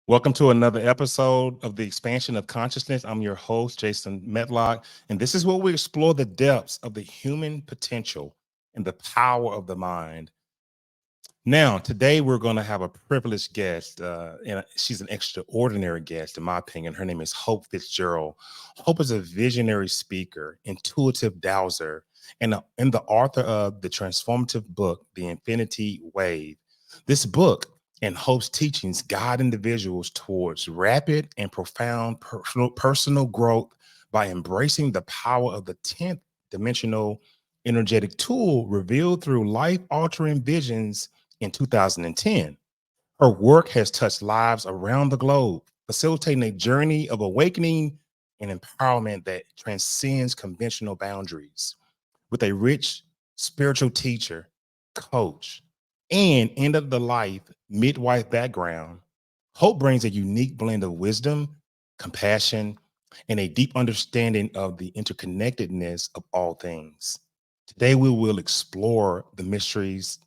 Welcome to another episode of the Expansion of Consciousness. I'm your host, Jason Medlock, and this is where we explore the depths of the human potential and the power of the mind. Now, today we're going to have a privileged guest, and she's an extraordinary guest, in my opinion. Her name is Hope Fitzgerald. Hope is a visionary speaker, intuitive dowser, and the author of the transformative book, The Infinity Wave. This book and Hope's teachings guide individuals towards rapid and profound personal growth by embracing the power of the 10th dimensional energetic tool revealed through life-altering visions in 2010. Her work has touched lives around the globe, facilitating a journey of awakening and empowerment that transcends conventional boundaries. With a rich spiritual teacher, coach, and end of the life midwife background, Hope brings a unique blend of wisdom, compassion, and a deep understanding of the interconnectedness of all things. Today, we will explore the mysteries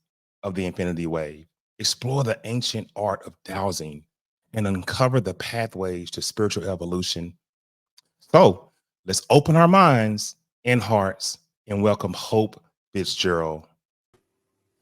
of the infinity wave, explore the ancient art of dowsing, and uncover the pathways to spiritual evolution. So, let's open our minds and hearts and welcome Hope Fitzgerald.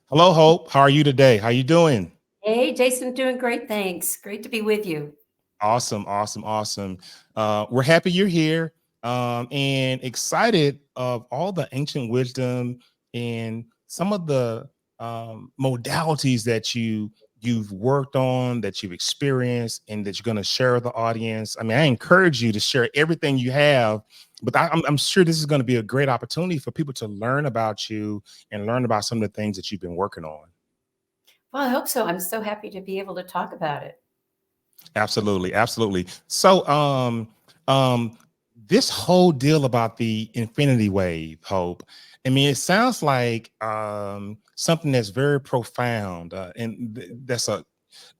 Hello, Hope. How are you today? How you doing? Hey, Jason, doing great. Thanks. Great to be with you. Awesome, awesome, awesome. We're happy you're here, and excited of all the ancient wisdom and some of the modalities that you've worked on, that you've experienced, and that you're going to share with the audience. I mean, I encourage you to share everything you have, but I'm sure this is going to be a great opportunity for people to learn about you and learn about some of the things that you've been working on. Well, I hope so. I'm so happy to be able to talk about it. Absolutely, absolutely. So, this whole deal about the infinity wave, Hope. I mean, it sounds like something that's very profound, and that's a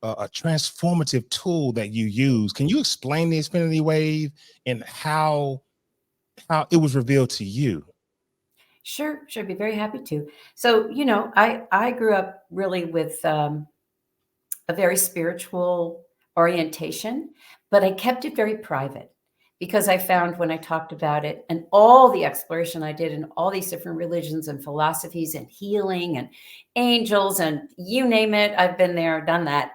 transformative tool that you use. Can you explain the infinity wave and how it was revealed to you? Sure, be very happy to. So, I grew up really with a very spiritual orientation, but I kept it very private because I found when I talked about it and all the exploration I did in all these different religions and philosophies and healing and angels and you name it, I've been there, done that.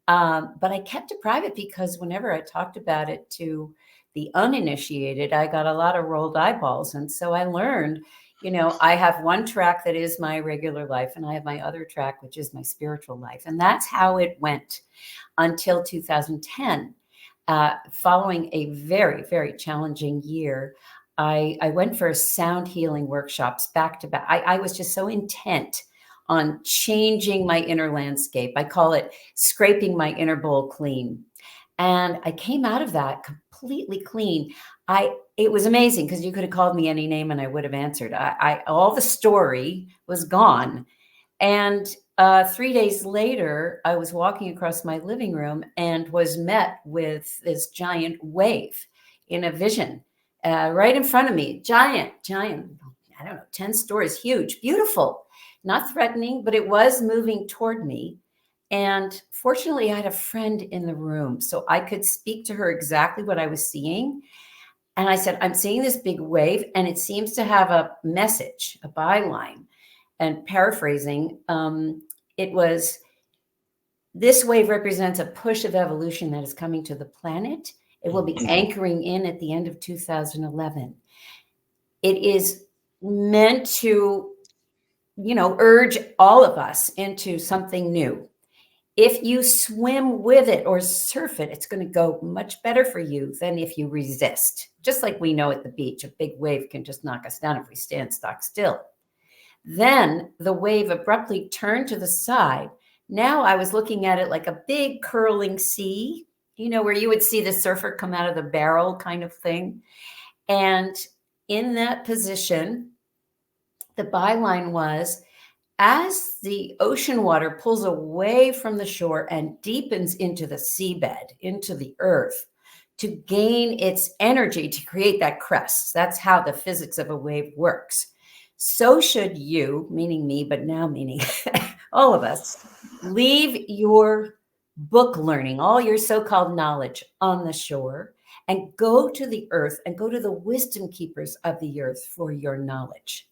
But I kept it private because whenever I talked about it to the uninitiated, I got a lot of rolled eyeballs. And so I learned, I have one track that is my regular life, and I have my other track, which is my spiritual life. And that's how it went until 2010. Following a very, very challenging year, I went for sound healing workshops back to back. I was just so intent on changing my inner landscape. I call it scraping my inner bowl clean. And I came out of that completely clean. It was amazing because you could have called me any name and I would have answered. All the story was gone. And 3 days later, I was walking across my living room and was met with this giant wave in a vision right in front of me. Giant, I don't know, 10 stories, huge, beautiful, not threatening, but it was moving toward me. And fortunately, I had a friend in the room, so I could speak to her exactly what I was seeing. And I said, I'm seeing this big wave, and it seems to have a message, a byline. And paraphrasing, it was, this wave represents a push of evolution that is coming to the planet. It will be anchoring in at the end of 2011. It is meant to, urge all of us into something new. If you swim with it or surf it, it's going to go much better for you than if you resist. Just like we know at the beach, a big wave can just knock us down if we stand stock still. Then the wave abruptly turned to the side. Now I was looking at it like a big curling sea, where you would see the surfer come out of the barrel kind of thing. And in that position, the byline was, as the ocean water pulls away from the shore and deepens into the seabed, into the earth, to gain its energy to create that crest. That's how the physics of a wave works. So should you, meaning me, but now meaning all of us, leave your book learning, all your so-called knowledge on the shore, and go to the earth and go to the wisdom keepers of the earth for your knowledge.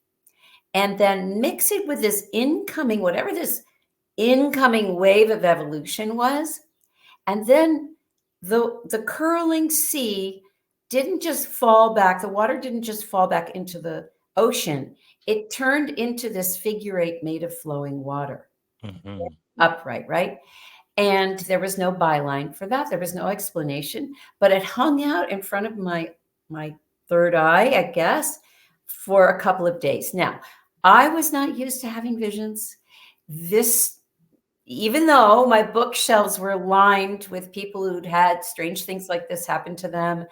And then mix it with this incoming, whatever this incoming wave of evolution was. And then the curling sea didn't just fall back, the water didn't just fall back into the ocean. It turned into this figure eight made of flowing water, Hmm. upright, right? And there was no byline for that. There was no explanation, but it hung out in front of my third eye, I guess, for a couple of days. Now, I was not used to having visions. This, even though my bookshelves were lined with people who'd had strange things like this happen to them,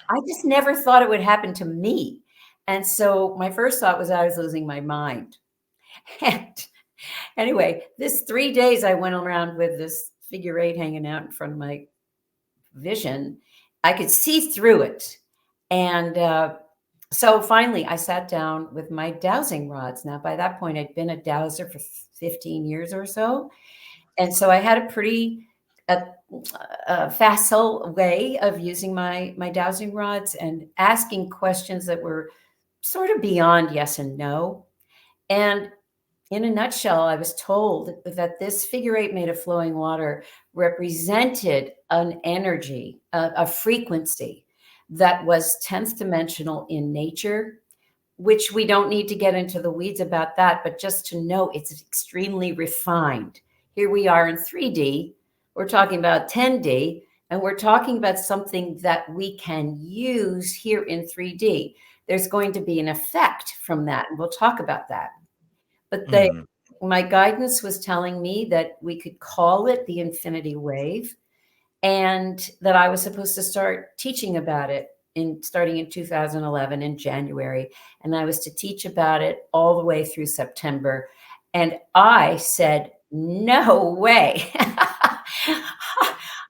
I just never thought it would happen to me. And so my first thought was I was losing my mind. And anyway, this 3 days I went around with this figure eight hanging out in front of my vision. I could see through it. And so finally, I sat down with my dowsing rods. Now, by that point, I'd been a dowser for 15 years or so. And so I had a pretty uh, facile way of using my dowsing rods and asking questions that were sort of beyond yes and no. And in a nutshell, I was told that this figure eight made of flowing water represented an energy, a frequency that was 10th dimensional in nature, which we don't need to get into the weeds about that, but just to know it's extremely refined. Here we are in 3D, we're talking about 10D, and we're talking about something that we can use here in 3D. There's going to be an effect from that, and we'll talk about that. But Mm. my guidance was telling me that we could call it the infinity wave, and that I was supposed to start teaching about it starting in 2011 in January, and I was to teach about it all the way through September. And I said, "No way."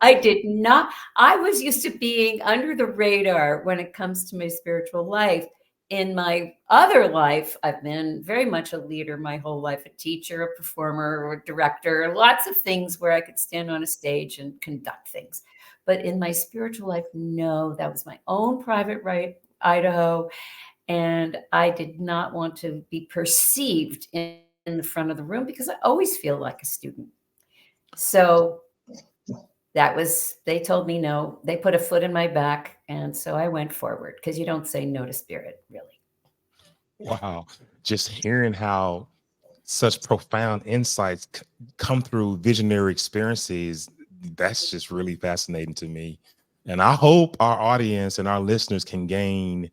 I did not. I was used to being under the radar when it comes to my spiritual life. In my other life, I've been very much a leader my whole life, a teacher, a performer, or a director, lots of things where I could stand on a stage and conduct things. But in my spiritual life, no, that was my own private right, Idaho. And I did not want to be perceived in the front of the room because I always feel like a student. So that was, they told me no. They put a foot in my back. And so I went forward because you don't say no to spirit, really. Wow. Just hearing how such profound insights come through visionary experiences, that's just really fascinating to me. And I hope our audience and our listeners can gain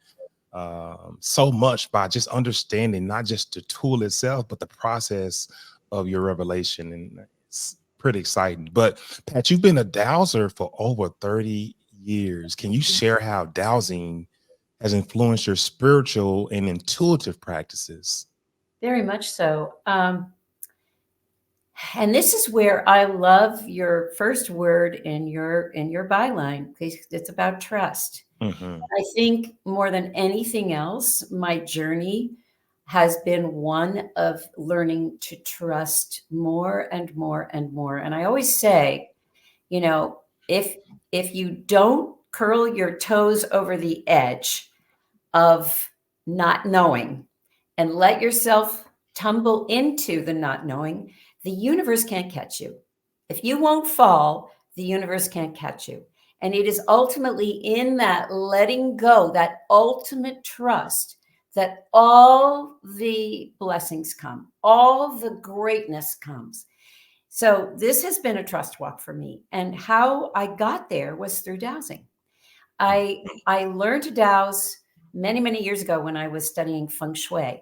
so much by just understanding not just the tool itself, but the process of your revelation. And it's pretty exciting. But Pat, you've been a dowser for over 30 years. Can you share how dowsing has influenced your spiritual and intuitive practices? Very much so. And this is where I love your first word in your byline because it's about trust. Hmm. I think more than anything else, my journey has been one of learning to trust more and more and more. And I always say, you know, if you don't curl your toes over the edge of not knowing and let yourself tumble into the not knowing, the universe can't catch you. If you won't fall, the universe can't catch you. And it is ultimately in that letting go, that ultimate trust, that all the blessings come, all the greatness comes. So this has been a trust walk for me. And how I got there was through dowsing. I learned to dowse many, many years ago when I was studying feng shui,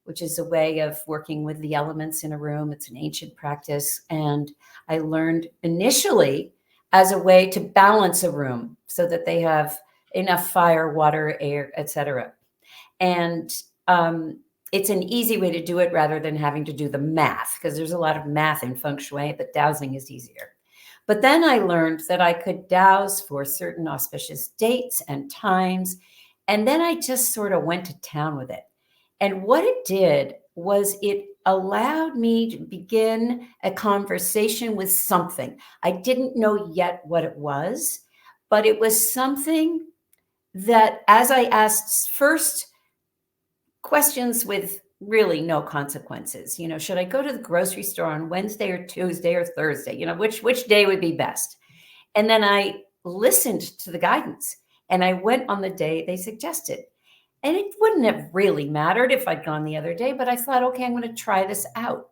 which is a way of working with the elements in a room. It's an ancient practice. And I learned initially as a way to balance a room so that they have enough fire, water, air, etc. And it's an easy way to do it rather than having to do the math, because there's a lot of math in feng shui, but dowsing is easier. But then I learned that I could dowse for certain auspicious dates and times. And then I just sort of went to town with it. And what it did was it allowed me to begin a conversation with something. I didn't know yet what it was, but it was something that, as I asked first questions with really no consequences, should I go to the grocery store on Wednesday or Tuesday or Thursday? Which day would be best? And then I listened to the guidance and I went on the day they suggested. And it wouldn't have really mattered if I'd gone the other day, but I thought, okay, I'm going to try this out.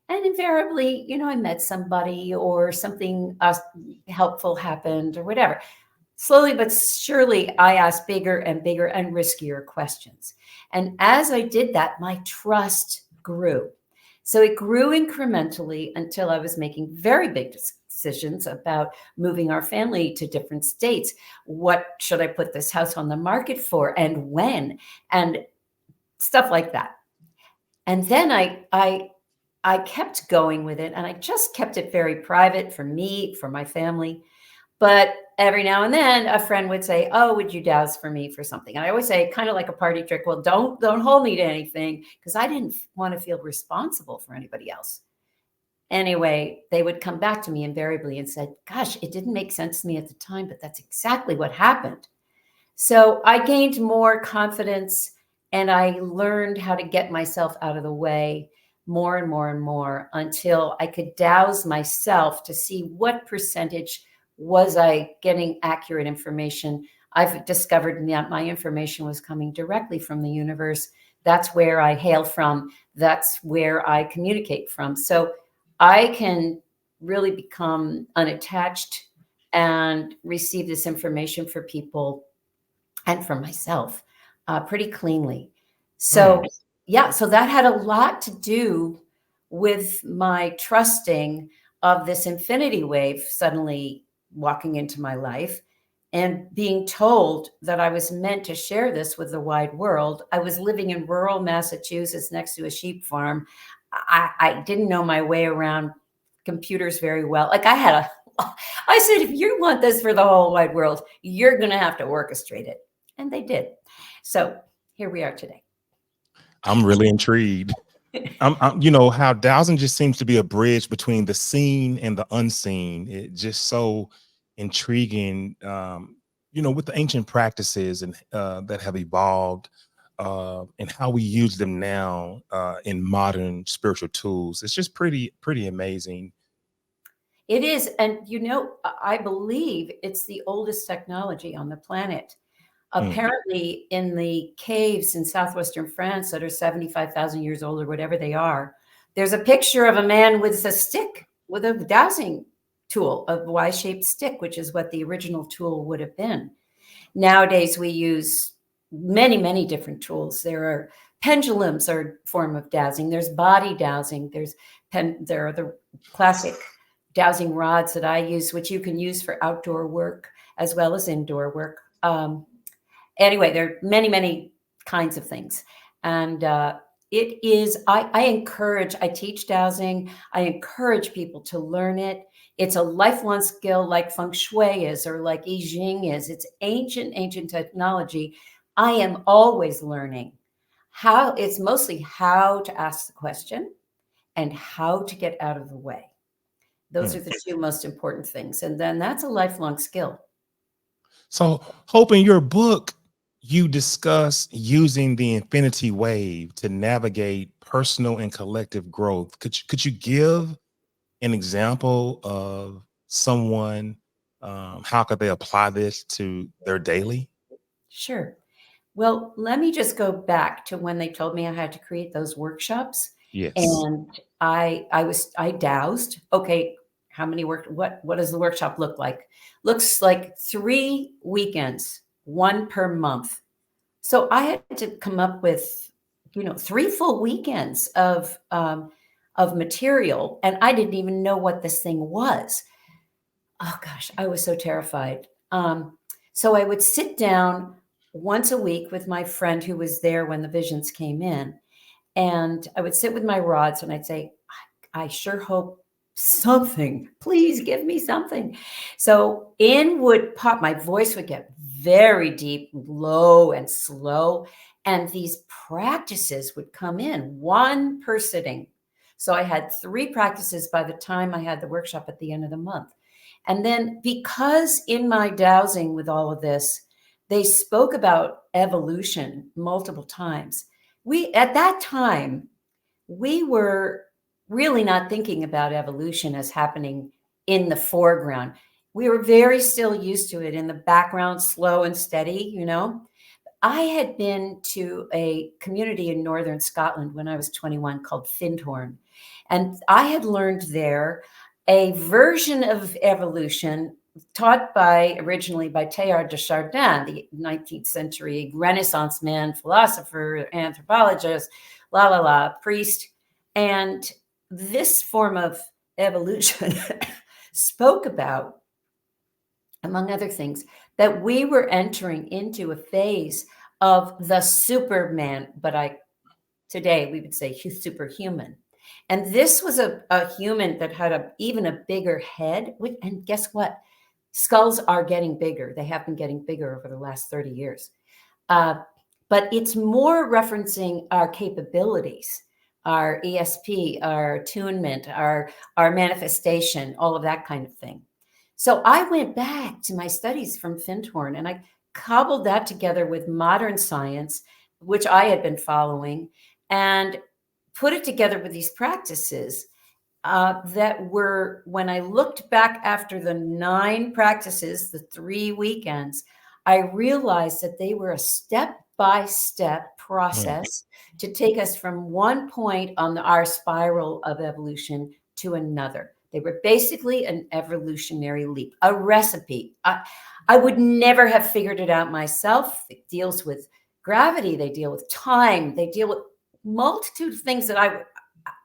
And invariably, I met somebody or something helpful happened or whatever. Slowly but surely, I asked bigger and bigger and riskier questions. And as I did that, my trust grew. So it grew incrementally until I was making very big decisions about moving our family to different states. What should I put this house on the market for and when? And stuff like that. And then I kept going with it, and I just kept it very private for me, for my family. But every now and then a friend would say, "Oh, would you douse for me for something?" And I always say, kind of like a party trick, well, don't hold me to anything, because I didn't want to feel responsible for anybody else. Anyway, they would come back to me invariably and said, "Gosh, it didn't make sense to me at the time, but that's exactly what happened." So I gained more confidence and I learned how to get myself out of the way more and more and more until I could douse myself to see what percentage was I getting accurate information. I've discovered that my information was coming directly from the universe. That's where I hail from. That's where I communicate from. So I can really become unattached and receive this information for people and for myself pretty cleanly. So, Hmm. yeah, so that had a lot to do with my trusting of this infinity wave suddenly walking into my life and being told that I was meant to share this with the wide world. I was living in rural Massachusetts next to a sheep farm. I didn't know my way around computers very well. Like I said, if you want this for the whole wide world, you're going to have to orchestrate it. And they did. So here we are today. I'm really intrigued. How dowsing just seems to be a bridge between the seen and the unseen. It just so intriguing, with the ancient practices and that have evolved, and how we use them now in modern spiritual tools. It's just pretty amazing. It is. And, I believe it's the oldest technology on the planet. Mm. Apparently, in the caves in southwestern France that are 75,000 years old or whatever they are, there's a picture of a man with a stick, with a dowsing tool, a Y-shaped stick, which is what the original tool would have been. Nowadays, we use many, many different tools. There are pendulums are a form of dowsing. There's body dowsing. There are the classic dowsing rods that I use, which you can use for outdoor work as well as indoor work. Anyway, there are many, many kinds of things. And it is, I teach dowsing. I encourage people to learn it. It's a lifelong skill like feng shui is or like I Ching is. It's ancient, ancient technology. I am always learning it's mostly how to ask the question and how to get out of the way. Those Mm. are the two most important things. And then that's a lifelong skill. So, Hope, in your book, you discuss using the infinity wave to navigate personal and collective growth. Could you give an example of someone? How could they apply this to their daily? Sure. Well, let me just go back to when they told me I had to create those workshops. Yes. And I dowsed. Okay, how many what does the workshop look like? Looks like 3 weekends, one per month. So I had to come up with, 3 full weekends of material, and I didn't even know what this thing was. Oh gosh, I was so terrified. So I would sit down once a week with my friend who was there when the visions came in. And I would sit with my rods and I'd say, I sure hope something, please give me something. So in would pop, my voice would get very deep, low, and slow. And these practices would come in one per sitting. So I had 3 practices by the time I had the workshop at the end of the month. And then because in my dowsing with all of this, they spoke about evolution multiple times. At that time, we were really not thinking about evolution as happening in the foreground. We were very still used to it in the background, slow and steady, you know. I had been to a community in northern Scotland when I was 21 called Findhorn. And I had learned there a version of evolution taught originally by Teilhard de Chardin, the 19th century Renaissance man, philosopher, anthropologist, priest. And this form of evolution spoke about, among other things, that we were entering into a phase of the Superman, but today we would say superhuman. And this was a human that had even a bigger head. And guess what? Skulls are getting bigger. They have been getting bigger over the last 30 years. But it's more referencing our capabilities, our ESP, our attunement, our manifestation, all of that kind of thing. So I went back to my studies from Findhorn and I cobbled that together with modern science, which I had been following, and put it together with these practices that were, when I looked back after the 9 practices, the 3 weekends, I realized that they were a step-by-step process to take us from one point on our spiral of evolution to another. They were basically an evolutionary leap, a recipe. I would never have figured it out myself. It deals with gravity. They deal with time. They deal with multitude of things that I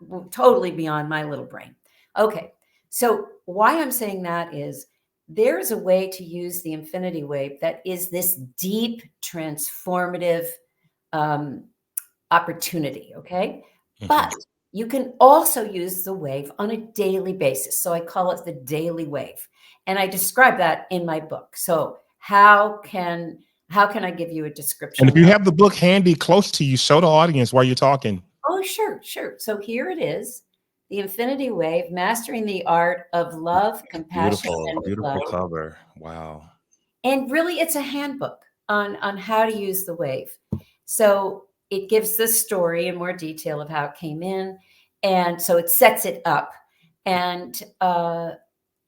were totally beyond my little brain. Okay, so why I'm saying that is there's a way to use the infinity wave that is this deep transformative opportunity, okay? But you can also use the wave on a daily basis. So I call it the daily wave. And I describe that in my book. So how can I give you a description? And if you have the book handy close to you, show the audience while you're talking. Oh, sure. So here it is. The Infinity Wave, Mastering the Art of Love, Compassion, and Beautiful Flow. cover. Wow. And really, it's a handbook on how to use the wave. So it gives the story in more detail of how it came in. And so it sets it up. And then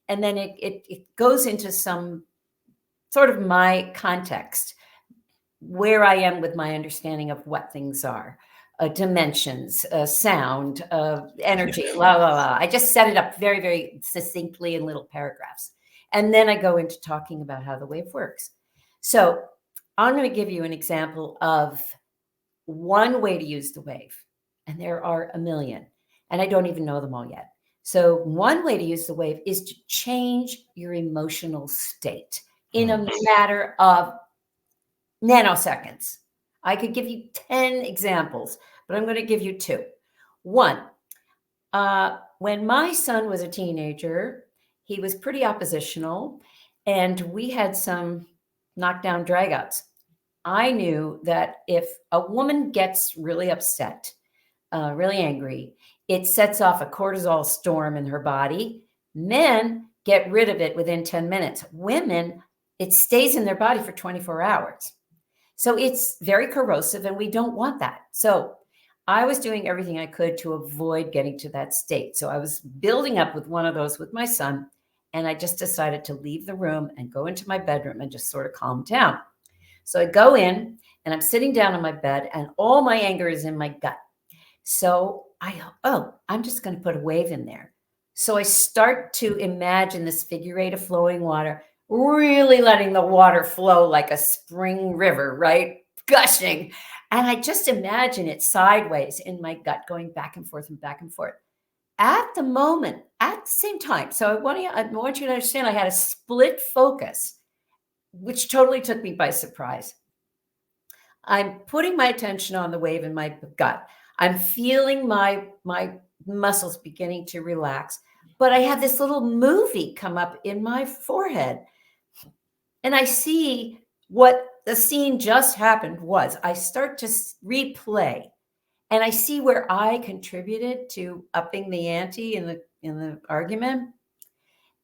it goes into some sort of my context, where I am with my understanding of what things are, dimensions, sound, energy, I just set it up very, very succinctly in little paragraphs. And then I go into talking about how the wave works. So I'm going to give you an example of one way to use the wave. And there are a million, and I don't even know them all yet. So one way to use the wave is to change your emotional state in a matter of nanoseconds. I could give you 10 examples, but I'm going to give you 2. One, when my son was a teenager, he was pretty oppositional, and we had some knockdown dragouts. I knew that if a woman gets really upset, really angry, it sets off a cortisol storm in her body. Men get rid of it within 10 minutes. Women, it stays in their body for 24 hours. So it's very corrosive, and we don't want that. So I was doing everything I could to avoid getting to that state. So I was building up with one of those with my son, and I just decided to leave the room and go into my bedroom and just sort of calm down. So I go in, and I'm sitting down on my bed, and all my anger is in my gut. So I'm just going to put a wave in there. So I start to imagine this figure 8 of flowing water, really letting the water flow like a spring river, right? Gushing. And I just imagine it sideways in my gut, going back and forth and back and forth. At the moment, at the same time. So I want you to understand I had a split focus, which totally took me by surprise. I'm putting my attention on the wave in my gut. I'm feeling my muscles beginning to relax, but I have this little movie come up in my forehead. And I see what the scene just happened was. I start to replay. And I see where I contributed to upping the ante in the argument.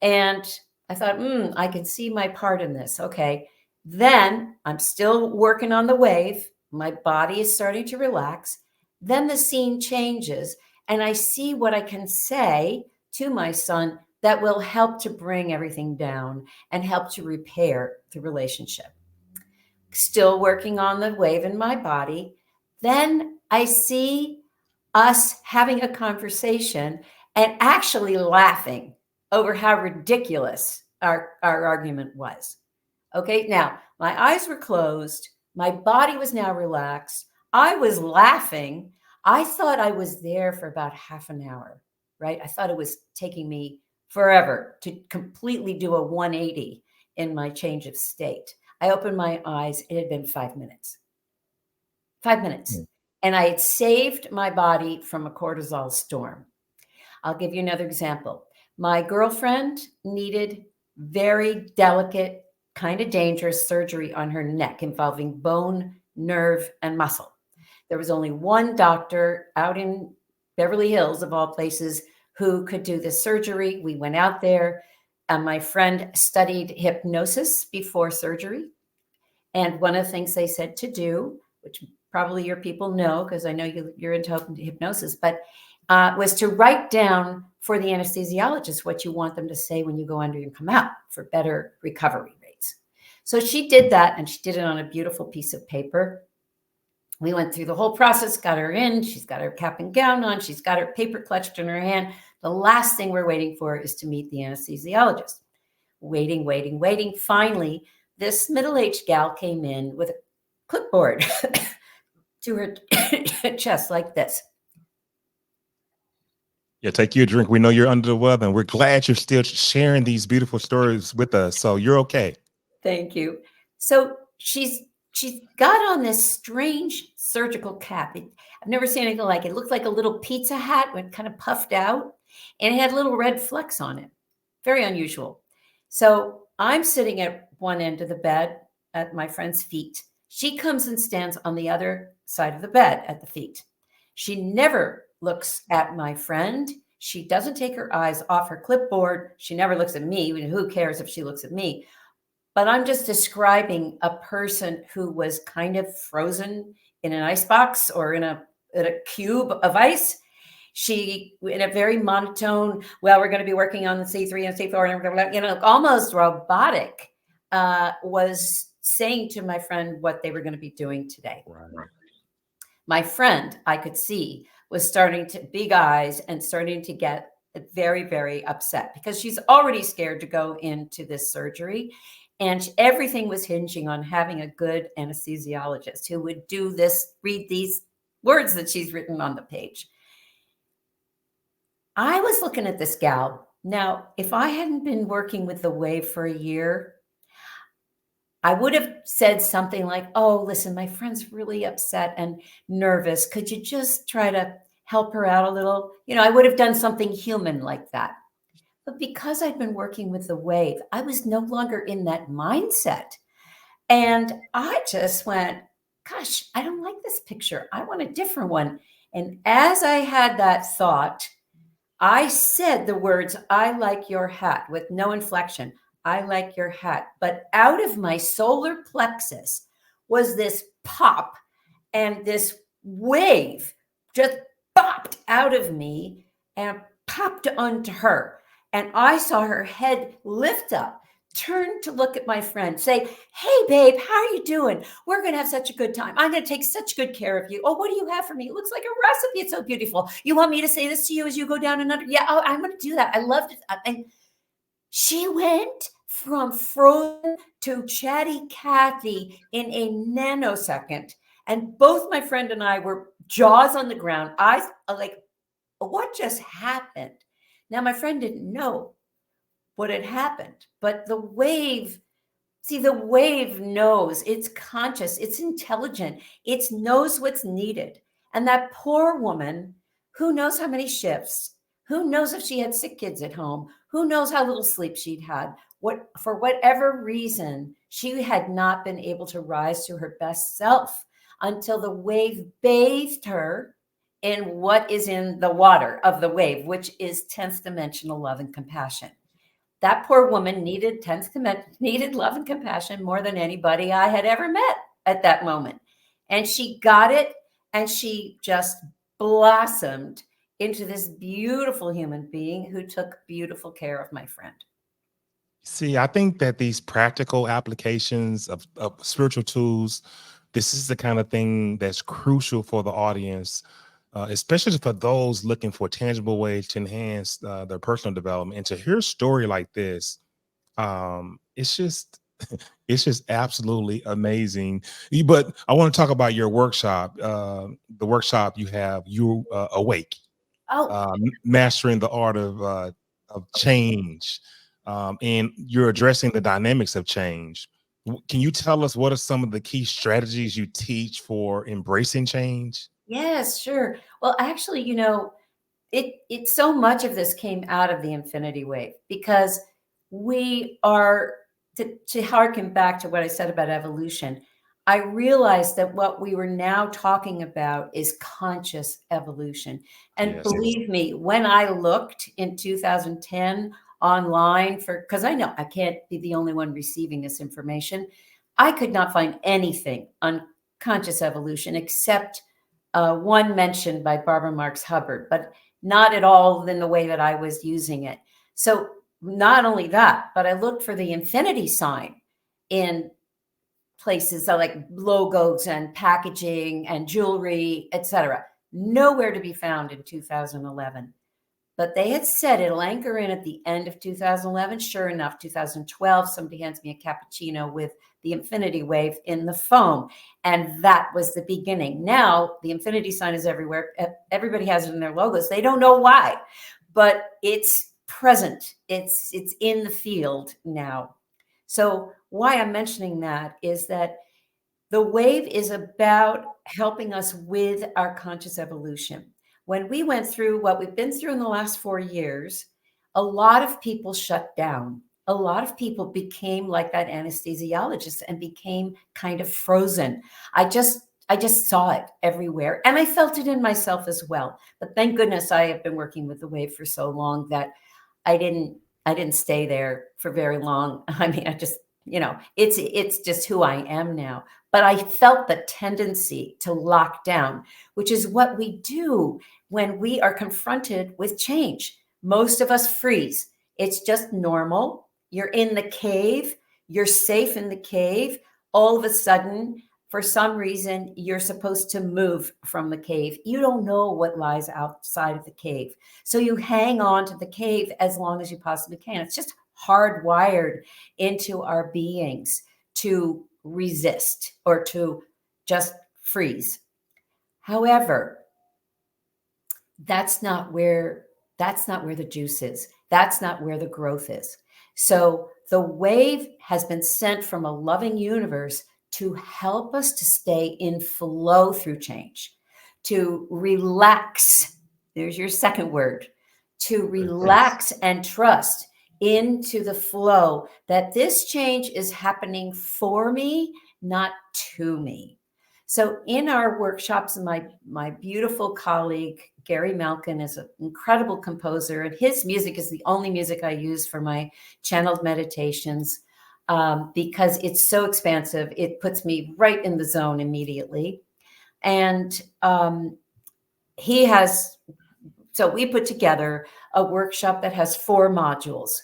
And I thought, I can see my part in this. Okay. Then I'm still working on the wave. My body is starting to relax. Then the scene changes, and I see what I can say to my son that will help to bring everything down and help to repair the relationship. Still working on the wave in my body. Then I see us having a conversation and actually laughing over how ridiculous our argument was. Okay, now my eyes were closed, my body was now relaxed, I was laughing. I thought I was there for about half an hour, right? I thought it was taking me forever to completely do a 180 in my change of state. I opened my eyes, it had been 5 minutes. 5 minutes. Mm. And I had saved my body from a cortisol storm. I'll give you another example. My girlfriend needed very delicate, kind of dangerous surgery on her neck involving bone, nerve, and muscle. There was only one doctor out in Beverly Hills, of all places, who could do this surgery. We went out there. And my friend studied hypnosis before surgery. And one of the things they said to do, which probably your people know because I know you're into hypnosis, but was to write down for the anesthesiologist what you want them to say when you go under and come out for better recovery rates. So she did that, and she did it on a beautiful piece of paper. We went through the whole process, got her in. She's got her cap and gown on. She's got her paper clutched in her hand. The last thing we're waiting for is to meet the anesthesiologist. Waiting, waiting, waiting. Finally, this middle-aged gal came in with a clipboard to her chest like this. Yeah, take your drink. We know you're under the weather, and we're glad you're still sharing these beautiful stories with us. So you're okay. Thank you. So she's got on this strange surgical cap. I've never seen anything like it. It looked like a little pizza hat when kind of puffed out, and it had little red flecks on it. Very unusual. So I'm sitting at one end of the bed at my friend's feet. She comes and stands on the other side of the bed at the feet. She never looks at my friend. She doesn't take her eyes off her clipboard. She never looks at me. Who cares if she looks at me? But I'm just describing a person who was kind of frozen in an ice box or in a cube of ice. She, in a very monotone, well, we're going to be working on the C3 and C4, and almost robotic, was saying to my friend what they were going to be doing today. Right. My friend, I could see, was starting to big eyes and starting to get very, very upset because she's already scared to go into this surgery. And everything was hinging on having a good anesthesiologist who would do this, read these words that she's written on the page. I was looking at this gal. Now, if I hadn't been working with the wave for a year, I would have said something like, oh, listen, my friend's really upset and nervous. Could you just try to help her out a little? I would have done something human like that. But because I'd been working with the wave, I was no longer in that mindset. And I just went, gosh, I don't like this picture. I want a different one. And as I had that thought, I said the words, I like your hat, with no inflection. I like your hat. But out of my solar plexus was this pop, and this wave just popped out of me and popped onto her. And I saw her head lift up, turn to look at my friend, say, hey, babe, how are you doing? We're going to have such a good time. I'm going to take such good care of you. Oh, what do you have for me? It looks like a recipe. It's so beautiful. You want me to say this to you as you go down and under? Yeah, I'm going to do that. I loved it. And she went from frozen to chatty Cathy in a nanosecond. And both my friend and I were jaws on the ground, eyes like, what just happened? Now, my friend didn't know what had happened, but the wave knows, it's conscious, it's intelligent, it knows what's needed. And that poor woman, who knows how many shifts, who knows if she had sick kids at home, who knows how little sleep she'd had, for whatever reason, she had not been able to rise to her best self until the wave bathed her in what is in the water of the wave, which is 10th dimensional love and compassion. That poor woman needed love and compassion more than anybody I had ever met at that moment. And she got it, and she just blossomed into this beautiful human being who took beautiful care of my friend. See, I think that these practical applications of spiritual tools, this is the kind of thing that's crucial for the audience, especially for those looking for tangible ways to enhance their personal development. And to hear a story like this, it's just it's just absolutely amazing. But I want to talk about your workshop, the workshop you have, you awake, Oh, mastering the art of change, and you're addressing the dynamics of change. Can you tell us what are some of the key strategies you teach for embracing change? yes, sure. Well, actually, it so much of this came out of the infinity wave because we are to harken back to what I said about evolution. I realized that what we were now talking about is conscious evolution. And Yes. believe me, when I looked in 2010 online because I know I can't be the only one receiving this information, I could not find anything on conscious evolution except one mentioned by Barbara Marx Hubbard, but not at all in the way that I was using it. So not only that, but I looked for the infinity sign in places like logos and packaging and jewelry, etc. Nowhere to be found in 2011. But they had said it'll anchor in at the end of 2011. Sure enough, 2012, somebody hands me a cappuccino with the infinity wave in the foam. And that was the beginning. Now the infinity sign is everywhere. Everybody has it in their logos. They don't know why, but it's present. It's in the field now. So why I'm mentioning that is that the wave is about helping us with our conscious evolution. When we went through what we've been through in the last 4 years, a lot of people shut down. A lot of people became like that anesthesiologist and became kind of frozen. I just saw it everywhere, and I felt it in myself as well. But thank goodness I have been working with the wave for so long that I didn't I didn't stay there for very long. I mean, I just, it's just who I am now. But I felt the tendency to lock down, which is what we do when we are confronted with change. Most of us freeze. It's just normal. You're in the cave, you're safe in the cave. All of a sudden, for some reason, you're supposed to move from the cave. You don't know what lies outside of the cave. So you hang on to the cave as long as you possibly can. It's just hardwired into our beings to resist or to just freeze. However, that's not where the juice is. That's not where the growth is. So the wave has been sent from a loving universe to help us to stay in flow through change, to relax. There's your second word, to Yes. relax and trust into the flow that this change is happening for me, not to me. So in our workshops, my beautiful colleague Gary Malkin is an incredible composer, and his music is the only music I use for my channeled meditations because it's so expansive. It puts me right in the zone immediately. And he has, so we put together a workshop that has 4 modules.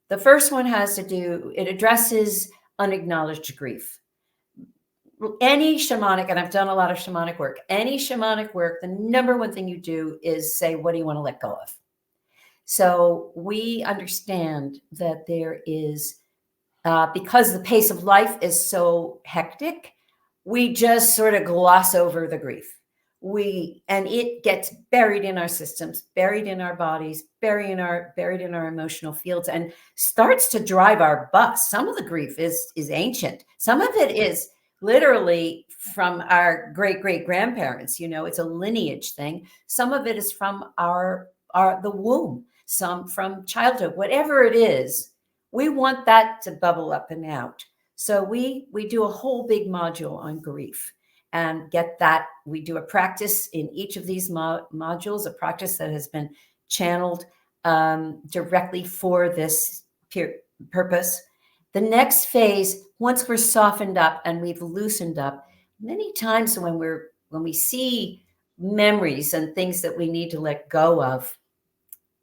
The first one has to do, it addresses unacknowledged grief. Any shamanic, and I've done a lot of shamanic work, any shamanic work, the number one thing you do is say, what do you want to let go of? So we understand that there is, because the pace of life is so hectic, we just sort of gloss over the grief. And it gets buried in our systems, buried in our bodies, buried in our emotional fields, and starts to drive our bus. Some of the grief is ancient. Some of it is literally from our great grandparents. It's a lineage thing. Some of it is from the womb, some from childhood, whatever it is. We want that to bubble up and out. So we do a whole big module on grief. and get that. We do a practice in each of these modules, a practice that has been channeled directly for this purpose. The next phase, once we're softened up and we've loosened up, many times when we see memories and things that we need to let go of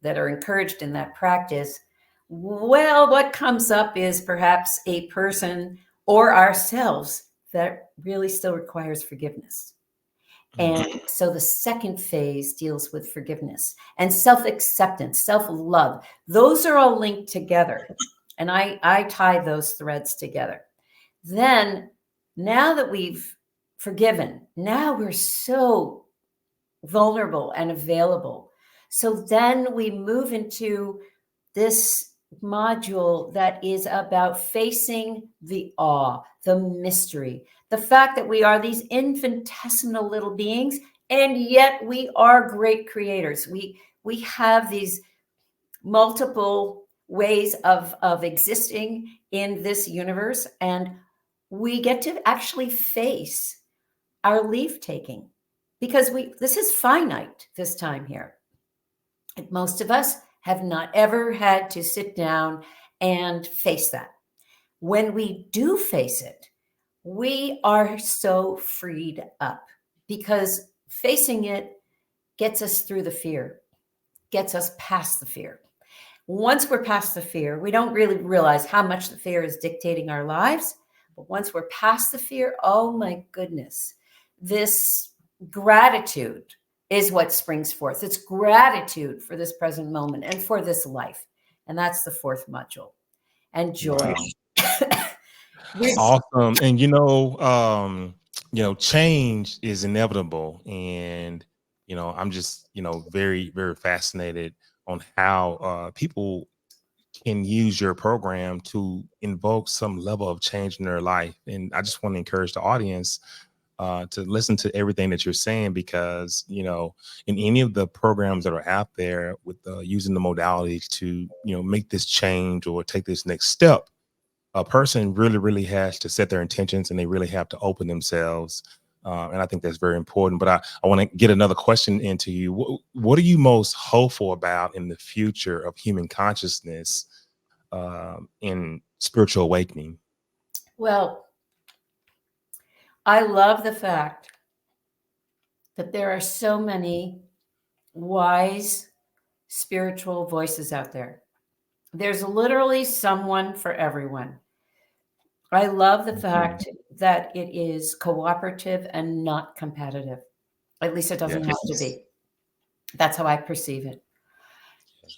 that are encouraged in that practice, well, what comes up is perhaps a person or ourselves that really still requires forgiveness. And so the second phase deals with forgiveness and self-acceptance, self-love. Those are all linked together. And I tie those threads together. Then, now that we've forgiven, now we're so vulnerable and available. So then we move into this module that is about facing the awe, the mystery, the fact that we are these infinitesimal little beings, and yet we are great creators. We have these multiple ways of existing in this universe, and we get to actually face our leave taking, because this is finite this time here. And most of us have not ever had to sit down and face that. When we do face it, we are so freed up, because facing it gets us through the fear, gets us past the fear. Once we're past the fear, we don't really realize how much the fear is dictating our lives. But once we're past the fear, oh my goodness, this gratitude is what springs forth. It's gratitude for this present moment and for this life. And that's the fourth module. And joy. Wow. Awesome. And change is inevitable. And I'm just very, very fascinated on how people can use your program to invoke some level of change in their life. And I just want to encourage the audience to listen to everything that you're saying, because in any of the programs that are out there with using the modalities to make this change or take this next step, a person really has to set their intentions, and they really have to open themselves. And I think that's very important. But I want to get another question into you. What are you most hopeful about in the future of human consciousness in spiritual awakening? Well, I love the fact that there are so many wise spiritual voices out there. There's literally someone for everyone. I love the fact that it is cooperative and not competitive. At least it doesn't have to be. That's how I perceive it.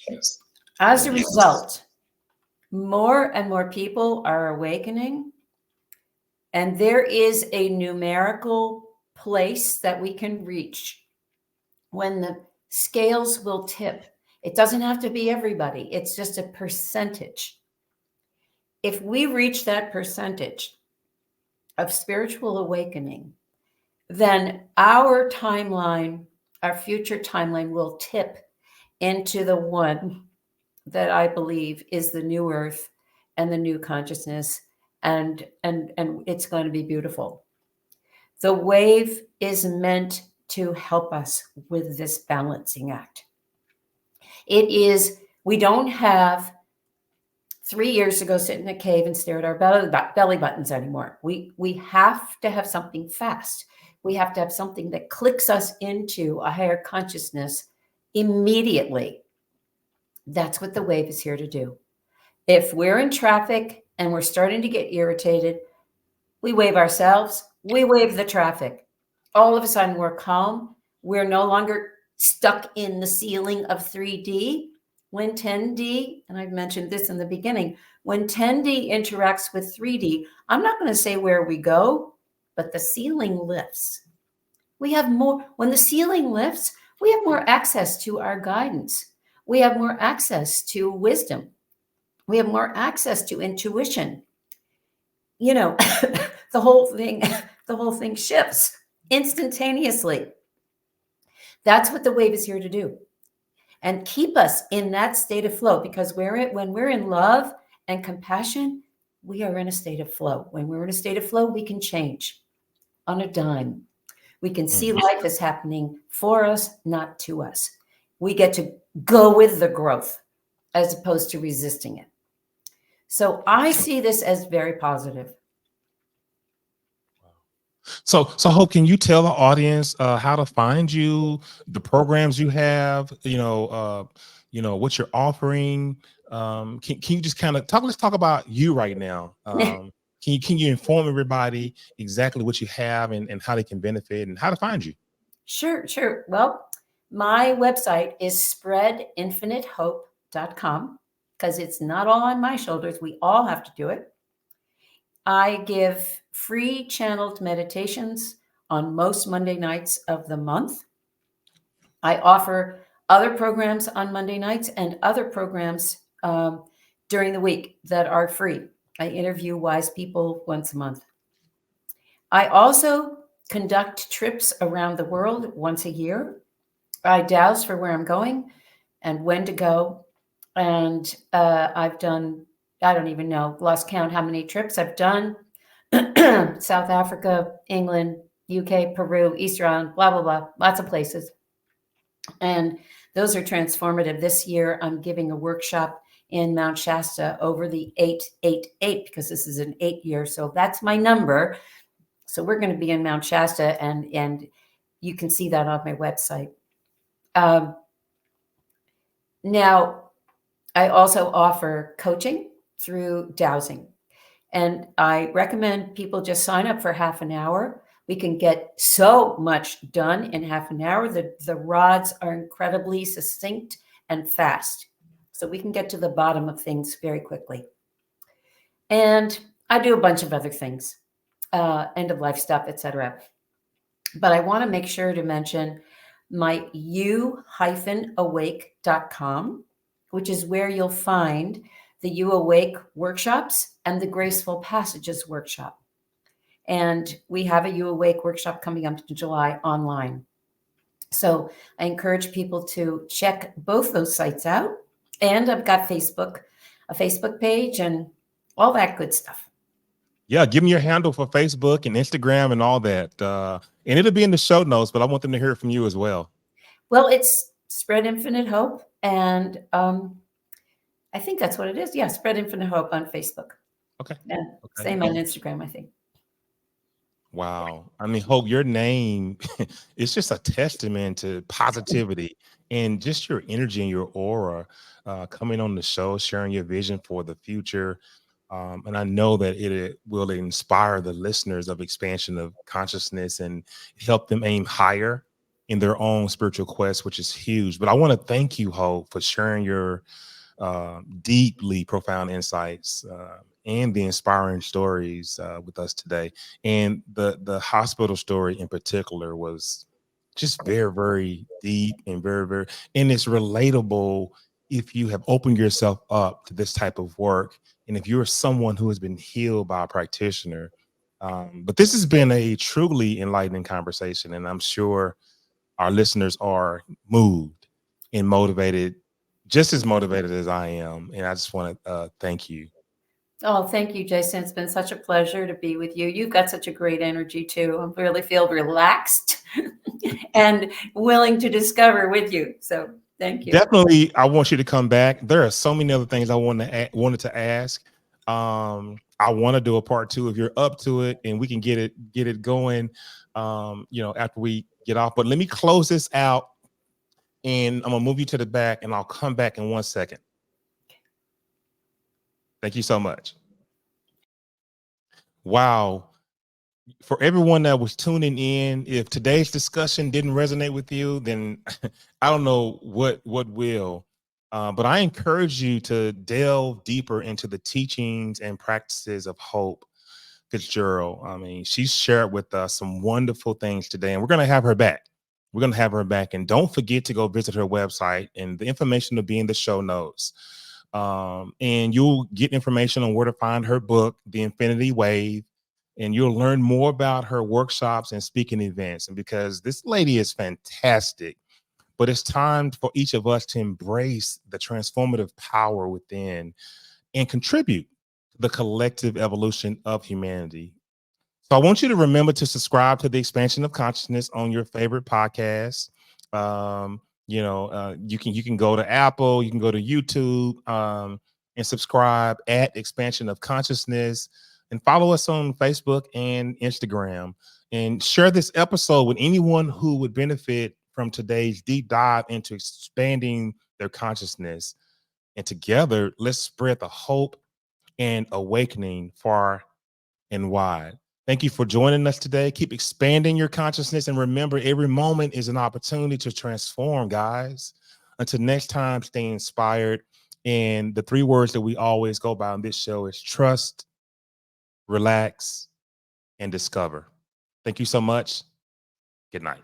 Yes. As a result, more and more people are awakening, and there is a numerical place that we can reach when the scales will tip. It doesn't have to be everybody. It's just a percentage. If we reach that percentage of spiritual awakening, then our timeline, our future timeline, will tip into the one that I believe is the new earth and the new consciousness, and it's going to be beautiful. The wave is meant to help us with this balancing act. We don't have 3 years ago sit in a cave and stare at our belly buttons anymore. We have to have something fast. We have to have something that clicks us into a higher consciousness immediately. That's what the wave is here to do. If we're in traffic and we're starting to get irritated, we wave ourselves, we wave the traffic. All of a sudden we're calm. We're no longer stuck in the ceiling of 3D. When 10D, and I've mentioned this in the beginning, when 10D interacts with 3D, I'm not going to say where we go, but the ceiling lifts. We have more, when the ceiling lifts, we have more access to our guidance. We have more access to wisdom. We have more access to intuition. The whole thing shifts instantaneously. That's what the wave is here to do. And keep us in that state of flow, because when we're in love and compassion, we are in a state of flow. When we're in a state of flow, we can change on a dime. We can see Mhm. life is happening for us, not to us. We get to go with the growth as opposed to resisting it. So I see this as very positive. So Hope, can you tell the audience how to find you, the programs you have, what you're offering? Can you just kind of talk? Let's talk about you right now. Can you inform everybody exactly what you have and how they can benefit and how to find you? Sure, sure. Well, my website is spreadinfinitehope.com because it's not all on my shoulders. We all have to do it. I give free channeled meditations on most Monday nights of the month. I offer other programs on Monday nights and other programs during the week that are free. I interview wise people once a month. I also conduct trips around the world once a year. I douse for where I'm going and when to go. And I've done, I don't even know, lost count how many trips I've done. South Africa, England, UK, Peru, Easter Island, blah, blah, blah, lots of places. And those are transformative. This year, I'm giving a workshop in Mount Shasta over the 888 because this is an 8 year. So that's my number. So we're going to be in Mount Shasta, and you can see that on my website. Um, Now, I also offer coaching through Dowsing. And I recommend people just sign up for half an hour. We can get so much done in half an hour. The rods are incredibly succinct and fast. So we can get to the bottom of things very quickly. And I do a bunch of other things, end of life stuff, etc. But I want to make sure to mention my u-awake.com, which is where you'll find the You Awake workshops and the Graceful Passages workshop. And we have a You Awake workshop coming up in July online. So I encourage people to check both those sites out. And I've got a Facebook page, and all that good stuff. Yeah, give me your handle for Facebook and Instagram and all that. And it'll be in the show notes, but I want them to hear it from you as well. Well, it's Spread Infinite Hope. And I think that's what it is. Yeah, Spread Infinite Hope on Facebook. Okay. And Okay. same on Instagram, I think. Wow. I mean, Hope, your name is just a testament to positivity and just your energy and your aura coming on the show, sharing your vision for the future. And I know that it will inspire the listeners of expansion of consciousness and help them aim higher in their own spiritual quest, which is huge. But I want to thank you, Hope, for sharing your deeply profound insights and the inspiring stories with us today. And the hospital story in particular was just very, very deep and very, very, and it's relatable if you have opened yourself up to this type of work. And if you're someone who has been healed by a practitioner. But this has been a truly enlightening conversation. And I'm sure our listeners are moved and motivated, just as motivated as I am. And I just want to thank you. Oh, thank you, Jason. It's been such a pleasure to be with you. You've got such a great energy too. I really feel relaxed and willing to discover with you. So thank you. Definitely, I want you to come back. There are so many other things I wanted to ask. I want to do a part two if you're up to it, and we can get it going. After we get off. But let me close this out, and I'm gonna move you to the back, and I'll come back in 1 second. Thank you so much. Wow. For everyone that was tuning in, if today's discussion didn't resonate with you, then I don't know what will. But I encourage you to delve deeper into the teachings and practices of Hope Fitzgerald. I mean, she's shared with us some wonderful things today, and we're going to have her back. We're going to have her back. And don't forget to go visit her website, and the information will be in the show notes. And you'll get information on where to find her book, The Infinity Wave, and you'll learn more about her workshops and speaking events. And because this lady is fantastic, but it's time for each of us to embrace the transformative power within and contribute to the collective evolution of humanity. So I want you to remember to subscribe to the Expansion of Consciousness on your favorite podcast. You can go to Apple, you can go to YouTube, and subscribe at Expansion of Consciousness, and follow us on Facebook and Instagram, and share this episode with anyone who would benefit from today's deep dive into expanding their consciousness. And together, let's spread the hope and awakening far and wide. Thank you for joining us today. Keep expanding your consciousness, and remember, every moment is an opportunity to transform, guys. Until next time, stay inspired. And the 3 words that we always go by on this show is trust, relax, and discover. Thank you so much. Good night.